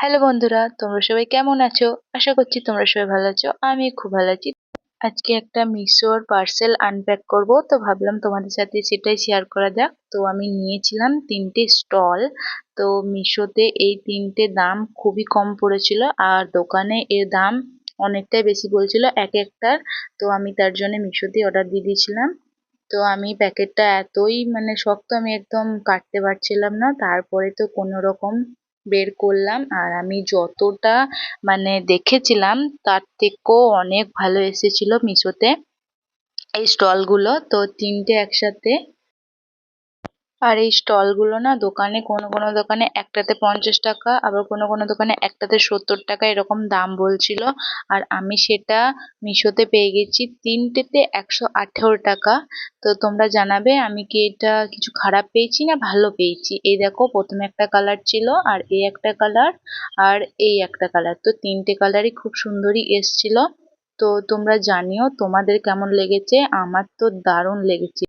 Hello বন্ধুরা, তোমরা সবাই কেমন আছো? আশা করছি তোমরা সবাই ভালো আছো। আমি খুব ভালো আছি। আজকে একটা মিশোর পার্সেল আনপ্যাক করব, তো ভাবলাম তোমাদের সাথে সেটাই শেয়ার করা যাক। তো আমি নিয়েছিলাম 3টে স্টল। তো মিশোতে এই 3টে দাম খুবই কম পড়েছিল, আর দোকানে এর দাম অনেকটাই বেশি বলছিল এক একটার। তো আমি তার জন্য মিশোতে অর্ডার দিয়ে দিয়েছিলাম। তো আমি প্যাকেটটা এতই শক্ত, আমি একদম কাটতে পারছিলাম না। তারপরে তো কোনো রকম বের করলাম, আর আমি যতটা দেখেছিলাম তার থেকেও অনেক ভালো এসেছিল মিশোতে এই স্টলগুলো। তো 3টে একসাথে। আর এই স্টলগুলো না, দোকানে কোনো কোনো দোকানে একটাতে 50 টাকা, আবার কোনো কোনো দোকানে একটাতে 70 টাকা এরকম দাম বলছিল। আর আমি সেটা মিশোতে পেয়ে গেছি 3টেতে 118 টাকা। তো তোমরা জানাবে আমি কি এটা কিছু খারাপ পেয়েছি না ভালো পেয়েছি। এই দেখো, প্রথমে একটা কালার ছিল, আর এই একটা কালার, আর এই একটা কালার। তো 3টে কালারই খুব সুন্দরই এসছিল। তো তোমরা জানিও তোমাদের কেমন লেগেছে। আমার তো দারুণ লেগেছে।